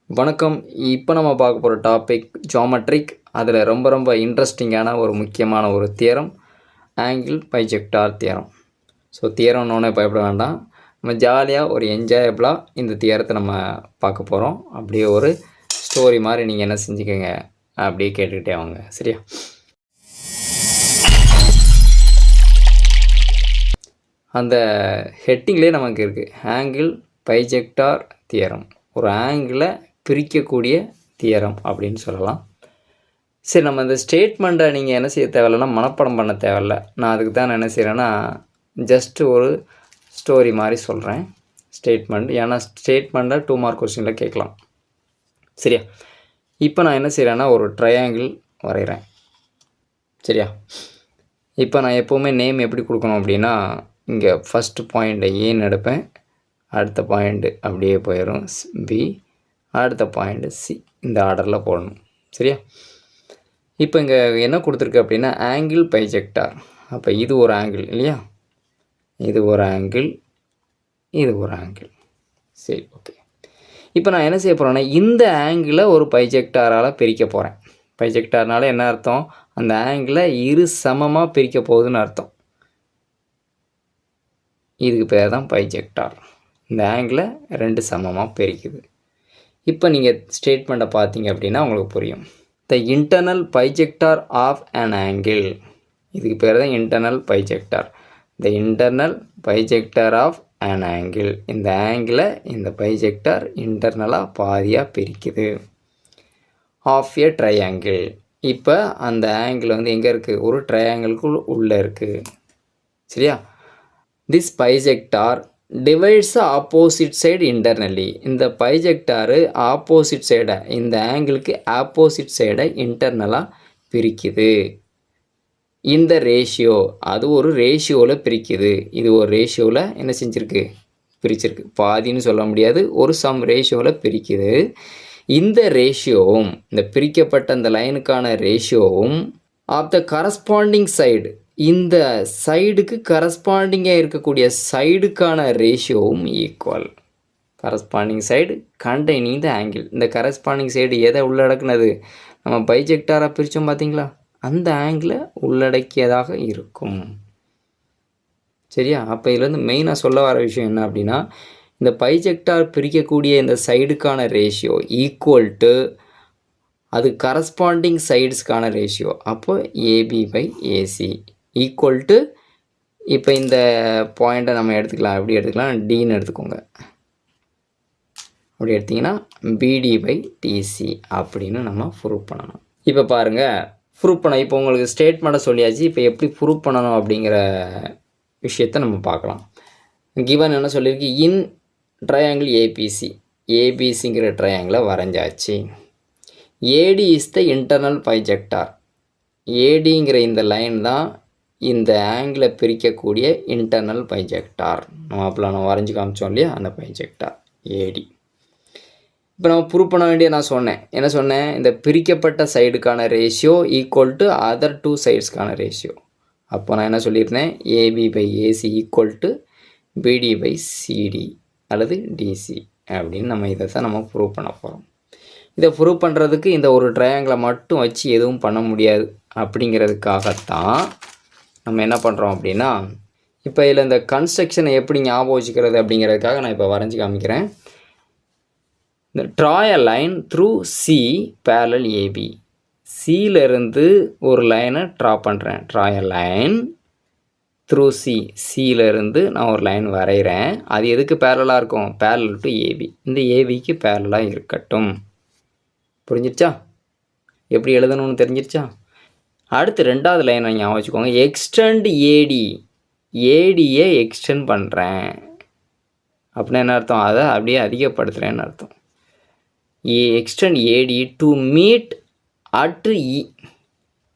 வணக்கம். இப்போ நம்ம பார்க்க போகிற டாபிக் ஜியோமெட்ரிக். அதில் ரொம்ப இன்ட்ரெஸ்டிங்கான ஒரு முக்கியமான ஒரு தியரம், ஆங்கிள் பைஜெக்டார் தியரம். ஸோ தியரம்னோடனே பயப்பட வேண்டாம், நம்ம ஜாலியாக ஒரு என்ஜாயபிளாக இந்த தியரத்தை நம்ம பார்க்க போகிறோம். அப்படியே ஒரு ஸ்டோரி மாதிரி நீங்கள் என்ன செஞ்சுக்கோங்க, அப்படியே கேட்டுக்கிட்டே வாங்க, சரியா? அந்த ஹெட்டிங்லேயே நமக்கு இருக்குது ஆங்கிள் பைஜெக்டார் தியரம், ஒரு ஆங்கிளை பிரிக்கக்கூடிய தியரம் அப்படின்னு சொல்லலாம். சரி, நம்ம இந்த ஸ்டேட்மெண்ட்டை நீங்கள் என்ன செய்ய தேவையில்லைன்னா மனப்பாடம் பண்ண தேவையில்ல. நான் அதுக்கு தான் நான் என்ன செய்கிறேன்னா ஜஸ்ட்டு ஒரு ஸ்டோரி மாதிரி சொல்கிறேன் ஸ்டேட்மெண்ட். ஏன்னா ஸ்டேட்மெண்ட்டை 2 மார்க் கொஸ்டினில் கேட்கலாம், சரியா? இப்போ நான் என்ன செய்கிறேன்னா ஒரு ட்ரையாங்கிள் வரைகிறேன், சரியா? இப்போ நான் எப்போவுமே நேம் எப்படி கொடுக்கணும் அப்படின்னா, இங்கே ஃபஸ்ட்டு பாயிண்ட்டை ஏன்னு எடுப்பேன், அடுத்த பாயிண்ட்டு அப்படியே போயிடும் பி, அடுத்த பாயிண்ட்டு சி, இந்த ஆர்டரில் போடணும், சரியா? இப்போ இங்கே என்ன கொடுத்துருக்கு அப்படின்னா ஆங்கிள் பைஜெக்டார். அப்போ இது ஒரு ஆங்கிள் இல்லையா, இது ஒரு ஆங்கிள், இது ஒரு ஆங்கிள், சரி, ஓகே. இப்போ நான் என்ன செய்ய போகிறேன்னா இந்த ஆங்கிளை ஒரு பைஜெக்டாரால் பிரிக்க போகிறேன். பைஜெக்டார்னால என்ன அர்த்தம், அந்த ஆங்கிளை இரு சமமாக பிரிக்க போகுதுன்னு அர்த்தம். இதுக்கு பேர் தான் பைஜெக்டார். இந்த ஆங்கிளை 2 சமமாக பிரிக்குது. இப்போ நீங்கள் ஸ்டேட்மெண்ட்டை பார்த்தீங்க அப்படின்னா உங்களுக்கு புரியும். The internal bisector of an angle, இதுக்கு பேர் தான் internal bisector. The internal bisector of an angle, இந்த ஆங்கிளை இந்த பைஜெக்டார் இன்டர்னலாக பாதியாக பிரிக்குது. ஆஃப் எ ட்ரையாங்கிள், இப்போ அந்த ஆங்கிள் வந்து எங்கே இருக்குது, ஒரு ட்ரையாங்கிளுக்குள் உள்ளே இருக்குது, சரியா? This bisector divides opposite side internally, இந்த பைஜெக்டாரு ஆப்போசிட் சைடை, இந்த ஆங்கிளுக்கு ஆப்போசிட் சைடை இன்டர்னலாக பிரிக்குது. இந்த ரேஷியோ, அது ஒரு ரேஷியோவில் பிரிக்குது. இது ஒரு ரேஷியோவில் என்ன செஞ்சுருக்கு, பிரிச்சிருக்கு. பாதின்னு சொல்ல முடியாது, ஒரு சம் ரேஷியோவில் பிரிக்குது. இந்த ரேஷியோவும், இந்த பிரிக்கப்பட்ட அந்த லைனுக்கான ரேஷியோவும் ஆஃப் த கரஸ்பாண்டிங் சைடு, இந்த சைடுக்கு கரஸ்பாண்டிங்காக இருக்கக்கூடிய சைடுக்கான ரேஷியோவும் equal. Corresponding side containing the angle, இந்த கரஸ்பாண்டிங் சைடு எதை உள்ளடக்குனது, நம்ம பைஜெக்டாராக பிரித்தோம் பார்த்தீங்களா, அந்த ஆங்கிளை உள்ளடக்கியதாக இருக்கும், சரியா? அப்போ இதுலேருந்து மெயினாக சொல்ல வர விஷயம் என்ன அப்படின்னா, இந்த பைஜெக்டார் பிரிக்கக்கூடிய இந்த சைடுக்கான ரேஷியோ ஈக்குவல் டு அது கரஸ்பாண்டிங் சைட்ஸ்க்கான ரேஷியோ. அப்போ AB by AC equal to, இப்போ இந்த பாயிண்ட்டை நம்ம எடுத்துக்கலாம், எப்படி எடுத்துக்கலாம், டின்னு எடுத்துக்கோங்க. அப்படி எடுத்திங்கன்னா பிடி பை டிசி அப்படின்னு நம்ம ப்ரூவ் பண்ணணும். இப்போ பாருங்கள், ப்ரூவ் பண்ண, இப்போ உங்களுக்கு ஸ்டேட்மெண்ட்டை சொல்லியாச்சு. இப்போ எப்படி ப்ரூவ் பண்ணணும் அப்படிங்கிற விஷயத்தை நம்ம பார்க்கலாம். கிவன் என்ன சொல்லியிருக்கு, இன் ட்ரையாங்கிள் ஏபிசி, ஏபிசிங்கிற ட்ரையாங்கிளை வரைஞ்சாச்சு. AD is the internal bisector, ஏடிங்கிற இந்த லைன் தான் இந்த ஆங்கிளை பிரிக்கக்கூடிய இன்டர்னல் பைஜெக்டார். நம்ம அப்போ நம்ம வரைஞ்சி காமிச்சோம் இல்லையா, அந்த பைஜெக்டார் ஏடி. இப்போ நம்ம ப்ரூவ் பண்ண வேண்டிய நான் சொன்னேன், என்ன சொன்னேன், இந்த பிரிக்கப்பட்ட சைடுக்கான ரேஷியோ ஈக்குவல் டு அதர் 2 சைட்ஸ்க்கான ரேஷியோ. அப்போ நான் என்ன சொல்லியிருந்தேன், AB by AC equal to BD by CD அல்லது டிசி அப்படின்னு நம்ம இதை தான் நம்ம ப்ரூவ் பண்ண போகிறோம். இதை ப்ரூவ் பண்ணுறதுக்கு இந்த ஒரு ட்ரையாங்கிளை மட்டும் வச்சு எதுவும் பண்ண முடியாது. அப்படிங்கிறதுக்காகத்தான் நம்ம என்ன பண்ணுறோம் அப்படின்னா, இப்போ இதில் இந்த கன்ஸ்ட்ரக்ஷனை எப்படி ஞாபகம் வச்சுக்கிறது அப்படிங்கிறதுக்காக நான் இப்போ வரைஞ்சி காமிக்கிறேன். இந்த draw a line through C parallel AB, சியிலேருந்து ஒரு லைனை ட்ரா பண்ணுறேன். Draw a line through C, சியிலேருந்து நான் ஒரு லைன் வரைகிறேன். அது எதுக்கு பேரலாக இருக்கும், பேரலல் டு ஏபி, இந்த ஏபிக்கு பேரலாக இருக்கட்டும். புரிஞ்சிருச்சா, எப்படி எழுதணும்னு தெரிஞ்சிருச்சா? அடுத்து 2வது லைனை ஞாபகம் வச்சுக்கோங்க, எக்ஸ்டெண்ட் ஏடி, ஏடியை எக்ஸ்டெண்ட் பண்ணுறேன் அப்படின்னா என்ன அர்த்தம், அதை அப்படியே அதிகப்படுத்துகிறேன்னு அர்த்தம். Extend AD to meet at E,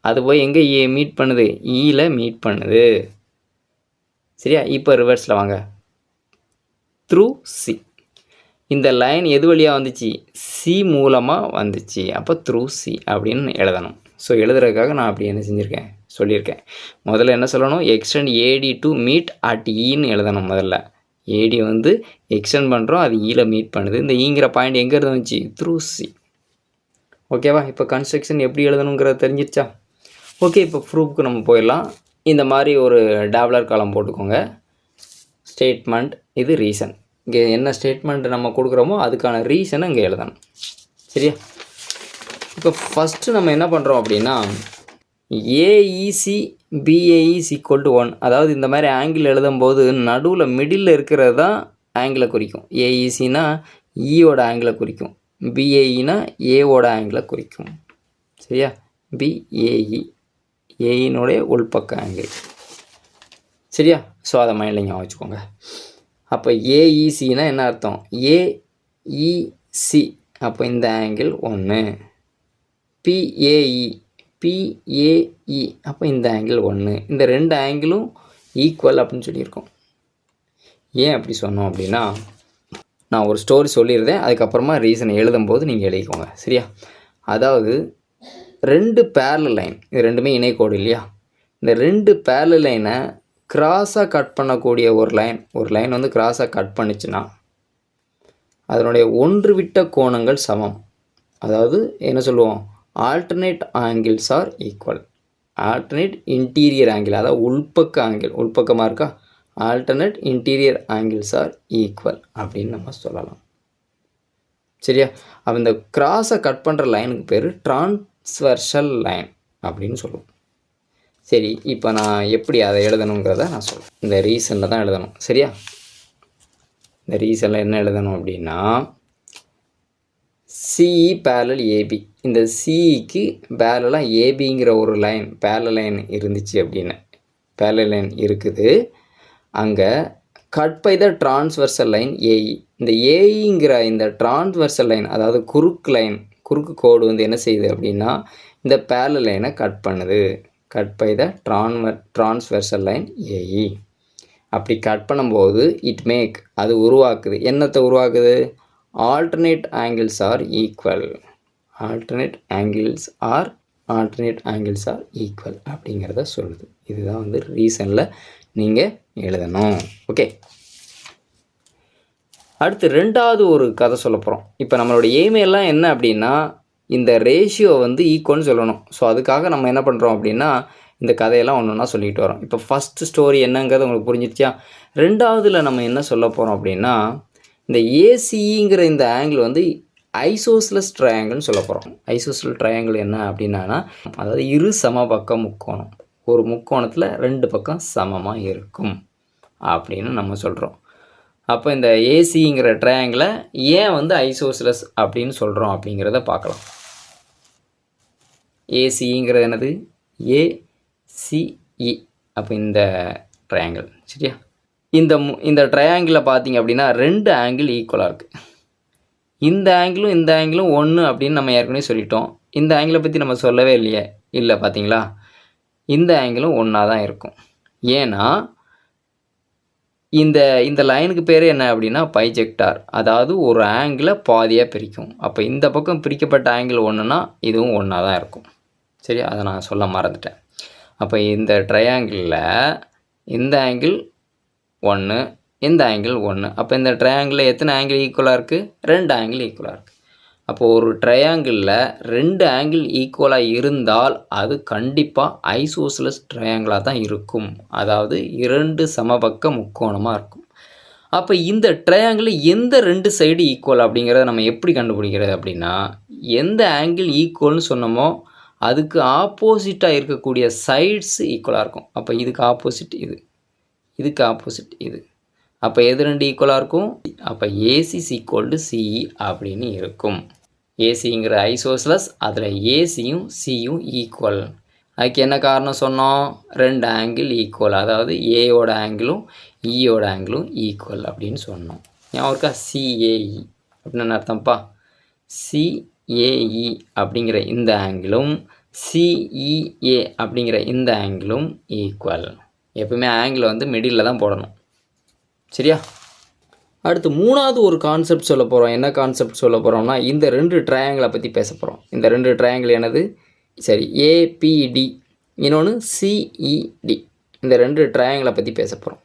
அது போய் எங்கே மீட் பண்ணுது, ஈயில் மீட் பண்ணுது, சரியா? இப்போ ரிவர்ஸில் வாங்க, த்ரூ சி, இந்த லைன் எது வழியாக வந்துச்சு, சி மூலமாக வந்துச்சு, அப்போ த்ரூ சி அப்படின்னு எழுதணும். ஸோ எழுதுறதுக்காக நான் அப்படி என்ன செஞ்சுருக்கேன், சொல்லியிருக்கேன். முதல்ல என்ன சொல்லணும், extend AD to meet at ஈன்னு எழுதணும் முதல்ல. ஏடி வந்து எக்ஸ்டெண்ட் பண்ணுறோம், அது ஈல மீட் பண்ணுது. இந்த ஈங்கிற பாயிண்ட் எங்கே இருந்து வந்துச்சு? Through C. ஓகேவா? இப்போ கன்ஸ்ட்ரக்ஷன் எப்படி எழுதணுங்கிறத தெரிஞ்சிருச்சா? ஓகே, இப்போ ப்ரூஃப்க்கு நம்ம போயிடலாம். இந்த மாதிரி ஒரு டேப்லர் காலம் போட்டுக்கோங்க. ஸ்டேட்மெண்ட், இது ரீசன். இங்கே என்ன ஸ்டேட்மெண்ட் நம்ம கொடுக்குறோமோ அதுக்கான ரீசனை இங்கே எழுதணும். சரியா? இப்போ ஃபஸ்ட்டு நம்ம என்ன பண்ணுறோம் அப்படின்னா, ஏஇசி பிஏஇஸ் ஈக்குவல் டு 1, அதாவது இந்த மாதிரி ஆங்கிள் எழுதும்போது நடுவில் மிடில் இருக்கிறது தான் ஆங்கிளை குறிக்கும். ஏஇசினா ஈயோட ஆங்கிளை குறிக்கும், பிஏஇனா ஏவோட ஆங்கிளை குறிக்கும். சரியா? பிஏஇ ஏயினுடைய உள்பக்க ஆங்கிள். சரியா? ஸோ அதை மைண்டில் ஞாபகம் வச்சுக்கோங்க. அப்போ ஏஇசினா என்ன அர்த்தம்? ஏஇசி, அப்போ இந்த ஆங்கிள் 1. பிஏஇ பிஏஇ, அப்போ இந்த ஆங்கிள் 1. இந்த ரெண்டு ஆங்கிளும் ஈக்குவல் அப்படின்னு சொல்லியிருக்கோம். ஏன் அப்படி சொன்னோம் அப்படின்னா, நான் ஒரு ஸ்டோரி சொல்லியிருந்தேன், அதுக்கப்புறமா ரீசனை எழுதும்போது நீங்கள் எழுதிக்கோங்க. சரியா? அதாவது ரெண்டு பேரலல் லைன், இது ரெண்டுமே இணைக்கோடு இல்லையா? இந்த ரெண்டு பேரலல் லைனை கிராஸாக கட் பண்ணக்கூடிய ஒரு லைன் வந்து கிராஸாக கட் பண்ணிச்சுன்னா அதனுடைய ஒன்று விட்ட கோணங்கள் சமம். அதாவது என்ன சொல்லுவோம்? Alternate angles are equal. Alternate interior angle, அதாவது உள்பக்க ஆங்கிள், உள்பக்கமாக இருக்கா? Alternate interior angles are equal அப்படின்னு நம்ம சொல்லலாம். சரியா? அப்போ இந்த கிராஸை கட் பண்ணுற லைனுக்கு பேர் டிரான்ஸ்வர்சல் லைன் அப்படின்னு சொல்லுவோம். சரி, இப்போ நான் எப்படி அதை எழுதணுங்கிறத நான் சொல்கிறேன். இந்த ரீசனில் தான் எழுதணும். சரியா? இந்த ரீசனில் என்ன எழுதணும் அப்படின்னா, சிஇ பேரலல் ஏபி. இந்த சிஇக்கு பேரலாக ஏபிங்கிற ஒரு லைன், பேரலல் லைன் இருந்துச்சு அப்படின்னு, பேரலல் லைன் இருக்குது. அங்கே cut by the transversal line AE. இந்த ஏஇங்கிற இந்த டிரான்ஸ்வர்சல் லைன், அதாவது குறுக்கு கோடு வந்து என்ன செய்யுது அப்படின்னா, இந்த பேரலல் லைனை கட் பண்ணுது. Cut by the transversal line AE. அப்படி கட் பண்ணும்போது அது உருவாக்குது. என்னத்தை உருவாக்குது? Alternate angles are equal. Alternate angles are equal அப்படிங்கிறத சொல்லுது. இதுதான் வந்து ரீசனில் நீங்கள் எழுதணும். ஓகே, அடுத்து ரெண்டாவது ஒரு கதை சொல்ல போகிறோம். இப்போ நம்மளோட எய்மெல்லாம் என்ன அப்படின்னா, இந்த ரேஷியோ வந்து ஈக்குவல்னு சொல்லணும். ஸோ அதுக்காக நம்ம என்ன பண்ணுறோம் அப்படின்னா, இந்த கதையெல்லாம் ஒன்று ஒன்றா சொல்லிட்டு வரோம். இப்போ ஃபஸ்ட்டு ஸ்டோரி என்னங்கிறது உங்களுக்கு புரிஞ்சிருச்சா? ரெண்டாவதுல நம்ம என்ன சொல்ல போகிறோம் அப்படின்னா, இந்த ஏசிங்கிற இந்த ஆங்கிள் வந்து ஐசோஸ்லஸ் ட்ரையாங்கிள்னு சொல்ல போகிறோம். ஐசோஸ்லஸ் ட்ரையாங்கிள் என்ன அப்படின்னா, அதாவது இரு சமபக்க முக்கோணம். ஒரு முக்கோணத்தில் ரெண்டு பக்கம் சமமாக இருக்கும் அப்படின்னு நம்ம சொல்கிறோம். அப்போ இந்த ஏசிங்கிற ட்ரையாங்கிளை ஏன் வந்து ஐசோஸ்லஸ் அப்படின்னு சொல்கிறோம் அப்படிங்கிறத பார்க்கலாம். ஏசிங்கிறது என்னது? ஏசிஇ. அப்போ இந்த ட்ரையாங்கிள். சரியா? இந்த ட்ரையாங்கிளில் பார்த்தீங்க அப்படின்னா ரெண்டு ஆங்கிள் ஈக்குவலாக இருக்குது. இந்த ஆங்கிளும் 1 அப்படின்னு நம்ம ஏற்கனவே சொல்லிட்டோம். இந்த ஆங்கிளை பற்றி நம்ம சொல்லவே இல்லையே. இல்லை, பார்த்தீங்களா? இந்த ஆங்கிளும் 1 தான் இருக்கும். ஏன்னா இந்த லைனுக்கு பேர் என்ன அப்படின்னா பைஜெக்டார், அதாவது ஒரு ஆங்கிளை பாதியாக பிரிக்கும். அப்போ இந்த பக்கம் பிரிக்கப்பட்ட ஆங்கிள் 1னா இதுவும் 1 தான் இருக்கும். சரி, அதை நான் சொல்ல மறந்துட்டேன். அப்போ இந்த ட்ரையாங்கிளில் இந்த ஆங்கிள் 1, இந்த ஆங்கிள் 1. அப்போ இந்த ட்ரையாங்கிளில் எத்தனை ஆங்கிள் ஈக்குவலாக இருக்குது? 2 ஆங்கிள் ஈக்குவலாக இருக்குது. அப்போது ஒரு ட்ரையாங்கிளில் 2 ஆங்கிள் ஈக்குவலாக இருந்தால் அது கண்டிப்பாக ஐசோஸ்லஸ் ட்ரையாங்கிளாக தான் இருக்கும். அதாவது 2 சமபக்க முக்கோணமாக இருக்கும். அப்போ இந்த ட்ரையாங்கிளில் எந்த 2 சைடு ஈக்குவல் அப்படிங்கிறத நம்ம எப்படி கண்டுபிடிக்கிறது அப்படின்னா, எந்த ஆங்கிள் ஈக்குவல்னு சொன்னோமோ அதுக்கு ஆப்போசிட்டாக இருக்கக்கூடிய சைட்ஸ் ஈக்குவலாக இருக்கும். அப்போ இதுக்கு ஆப்போசிட் இது, இதுக்கு ஆப்போசிட் இது. அப்போ எது 2 ஈக்குவலாக இருக்கும்? அப்போ ஏசி ஈக்குவல் டு சிஇ அப்படின்னு இருக்கும். ஏசிங்கிற ஐசோஸ்லஸ், அதில் ஏசியும் சியும் ஈக்குவல். அதுக்கு என்ன காரணம் சொன்னோம்? 2 ஆங்கிள் ஈக்குவல், அதாவது ஏயோட ஆங்கிளும் ஈயோட ஆங்கிளும் ஈக்குவல் அப்படின்னு சொன்னோம். ஞாபகம் இருக்கா? சிஏஇ அப்படின்னு அர்த்தம்ப்பா. சிஏஇ அப்படிங்கிற இந்த ஆங்கிளும் சிஇஏ அப்படிங்கிற இந்த ஆங்கிளும் ஈக்குவல். எப்பவுமே ஆங்கிள் வந்து மிடில் தான் போடணும். சரியா? அடுத்து மூணாவது ஒரு கான்செப்ட் சொல்ல போகிறோம். என்ன கான்செப்ட் சொல்ல போகிறோம்னா, இந்த 2 ட்ரையாங்கிளை பற்றி பேச போகிறோம். இந்த 2 ட்ரையாங்கிள் என்னது? சரி, ஏபிடி, இன்னொன்று சிஇடி. இந்த 2 ட்ரையாங்கிளை பற்றி பேச போகிறோம்.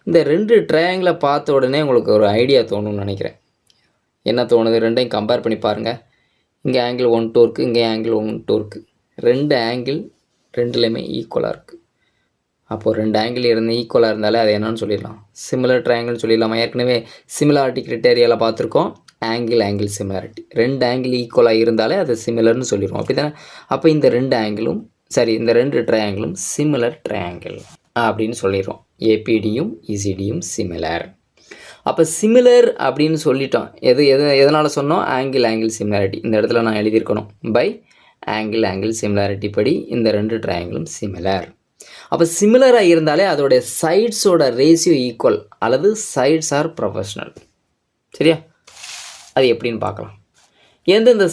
இந்த 2 ட்ரையாங்கிளை பார்த்த உடனே உங்களுக்கு ஒரு ஐடியா தோணும்னு நினைக்கிறேன். என்ன தோணுது? ரெண்டையும் கம்பேர் பண்ணி பாருங்கள். இங்கே ஆங்கிள் 1 2 இருக்குது, இங்கே ஆங்கிள் 1 2 இருக்குது. 2 ஆங்கிள் ரெண்டுலேயுமே ஈக்குவலாக இருக்குது. அப்போது 2 ஆங்கிள் ஈக்குவலாக இருந்தாலே அது என்னன்னு சொல்லிடலாம்? சிமிலர் ட்ரையாங்கிள்னு சொல்லிடலாமா? ஏற்கனவே சிமிலாரிட்டி கிரிட்டேரியாவில் பார்த்துருக்கோம். ஆங்கிள் சிமிலாரிட்டி 2 ஆங்கிள் ஈக்குவலாக இருந்தாலே அது சிமிலர்னு சொல்லிடுவோம். அப்படி தானே? அப்போ இந்த 2 ஆங்கிளும் இந்த 2 ட்ரையாங்கிளும் சிமிலர் ட்ரையாங்கிள் அப்படின்னு சொல்லிடுவோம். ஏபிடியும் இசிடியும் சிமிலர். அப்போ சிமிலர் அப்படின்னு சொல்லிட்டோம். எதனால் சொன்னோம்? Angle similarity. இந்த இடத்துல நான் எழுதியிருக்கணும். பை ஆங்கிள் சிமிலாரிட்டி படி இந்த 2 ட்ரையாங்கிளும் சிமிலர். அப்போ சிமிலராக இருந்தாலே அதோடைய சைட்ஸோட ரேஷியோ ஈக்குவல் அல்லது சைட்ஸ் ஆர் ப்ரொபோர்ஷனல். சரியா? அது எப்படின்னு பார்க்கலாம். எந்தெந்த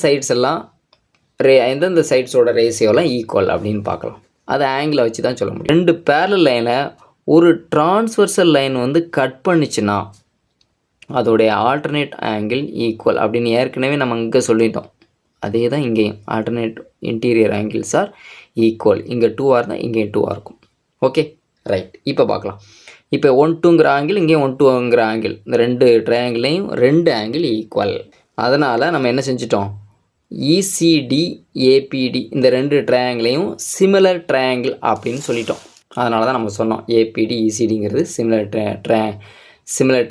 சைட்ஸோட ரேஷியோலாம் ஈக்குவல் அப்படின்னு பார்க்கலாம். அதை ஆங்கிளை வச்சு தான் சொல்ல முடியும். 2 பேரலல் லைனை ஒரு டிரான்ஸ்வர்சல் லைன் வந்து கட் பண்ணிச்சுன்னா அதோடைய ஆல்டர்னேட் ஆங்கிள் ஈக்குவல் அப்படின்னு ஏற்கனவே நம்ம இங்கே சொல்லிட்டோம். அதே தான் இங்கேயும் alternate interior angles are equal. இங்கே 2ஆக இருந்தால் இங்கேயும் 2ஆக இருக்கும். Okay, right. இப்போ பார்க்கலாம். இப்போ 1 2ங்கிற ஆங்கிள், இங்கேயும் 1 2ங்கிற ஆங்கிள், இந்த 2 ட்ரையாங்கிளையும் 2 ஆங்கிள் ஈக்குவல். அதனால் நம்ம என்ன செஞ்சிட்டோம்? இசிடி ஏபிடி இந்த 2 ட்ரையாங்கிளையும் சிமிலர் ட்ரையாங்கிள் அப்படின்னு சொல்லிட்டோம். அதனால தான் நம்ம சொன்னோம் ஏபிடி இசிடிங்கிறது similar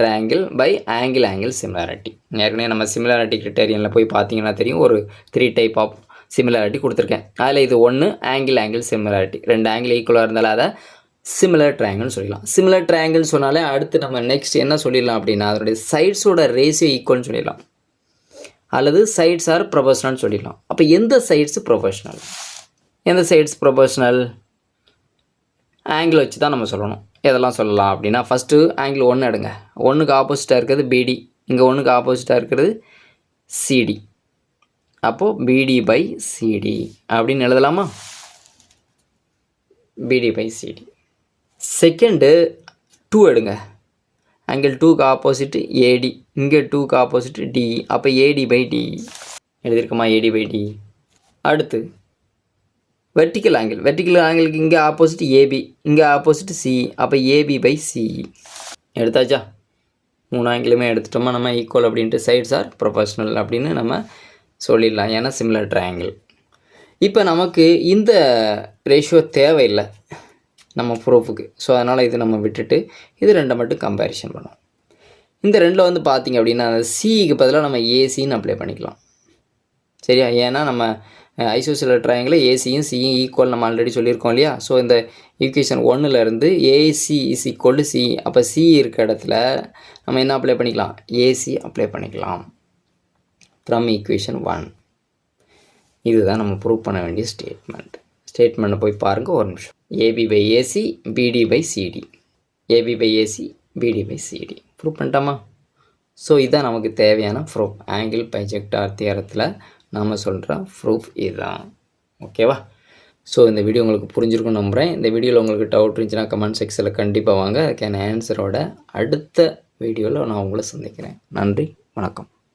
triangle by angle similarity. ஏற்கனவே நம்ம சிமிலாரிட்டி கிரிட்டேரியனில் போய் பார்த்தீங்கன்னா தெரியும். ஒரு 3 டைப் ஆஃப் சிமிலாரிட்டி கொடுத்துருக்கேன். அதில் இது 1 ஆங்கிள் சிமிலாரிட்டி. 2 ஆங்கிள் ஈக்குவலாக இருந்தாலும் அதை சிமிலர் ட்ரையாங்கிள்னு சொல்லிடலாம். சிமிலர் ட்ரையாங்கிள் சொன்னாலே அடுத்து நம்ம நெக்ஸ்ட் என்ன சொல்லிடலாம் அப்படின்னா அதனுடைய சைட்ஸோட ரேஷியோ ஈக்குவல்னு சொல்லிடலாம். அல்லது சைட்ஸ் ஆர் ப்ரொபோர்ஷனல்னு சொல்லிடலாம். அப்போ எந்த சைட்ஸ் ப்ரொபோர்ஷனல்? எந்த சைட்ஸ் ப்ரொபோர்ஷனல்? ஆங்கிள் வச்சு தான் நம்ம சொல்லணும். எதெல்லாம் சொல்லலாம் அப்படின்னா ஃபஸ்ட்டு ஆங்கிள் 1 எடுங்க. 1க்கு ஆப்போசிட்டாக இருக்கிறது பிடி, இங்கே 1க்கு ஆப்போசிட்டாக இருக்கிறது சிடி. அப்போது பிடி பை சிடி அப்படின்னு எழுதலாமா? பிடி பை சிடி. செகண்டு 2 எடுங்க. ஆங்கிள் 2க்கு ஆப்போசிட் ஏடி, இங்கே 2க்கு ஆப்போசிட் டி. அப்போ ஏடி பை டி எழுதியிருக்கோமா? AD by D. அடுத்து வெர்டிக்கல் ஆங்கிளுக்கு இங்கே ஆப்போசிட் ஏபி, இங்கே ஆப்போசிட் சி. அப்போ ஏபி பை சி எடுத்தாச்சா? 3 ஆங்கிளுமே எடுத்துட்டோமா நம்ம ஈக்குவல் அப்படின்ட்டு சைட்ஸ் ஆர் ப்ரொபோர்ஷனல் அப்படின்னு நம்ம சொல்லிடலாம். ஏன்னா சிமிலர் ட்ரையாங்கிள். இப்போ நமக்கு இந்த ரேஷியோ தேவையில்லை நம்ம ப்ரூஃபுக்கு. ஸோ அதனால் இது நம்ம விட்டுட்டு இது 2 மட்டும் கம்பேரிஷன் பண்ணுவோம். இந்த 2ல் வந்து பார்த்திங்க அப்படின்னா சிக்கு பதிலாக நம்ம ஏசின்னு அப்ளை பண்ணிக்கலாம். சரியா? ஏன்னா நம்ம ஐசோசிலர் ட்ரையாங்கிள் ஏசியும் சியும் ஈக்குவல் நம்ம ஆல்ரெடி சொல்லியிருக்கோம் இல்லையா? ஸோ இந்த ஈக்குவேஷன் 1லேருந்து AC is equal to C. அப்போ சி இருக்க இடத்துல நம்ம என்ன அப்ளை பண்ணிக்கலாம்? ஏசி அப்ளை பண்ணிக்கலாம் ஃப்ரம் ஈக்குவேஷன் 1. இதுதான் நம்ம ப்ரூவ் பண்ண வேண்டிய ஸ்டேட்மெண்ட்டை போய் பாருங்கள் ஒரு நிமிஷம். AB by AC BD by CD, AB by AC BD by CD prove பண்ணிட்டோமா? ஸோ இதுதான் நமக்கு தேவையான ப்ரூஃப். ஆங்கிள் பைஜெக்டார் தியரத்தில் நாம் சொல்கிற ப்ரூஃப் இதுதான். ஓகேவா? ஸோ இந்த வீடியோ உங்களுக்கு புரிஞ்சிருக்குன்னு நம்புகிறேன். இந்த வீடியோவில் உங்களுக்கு டவுட் இருந்துச்சுன்னா கமெண்ட் செக்ஷனில் கண்டிப்பாக வாங்க. அதுக்கான ஆன்சரோட அடுத்த வீடியோவில் நான் உங்களை சந்திக்கிறேன். நன்றி, வணக்கம்.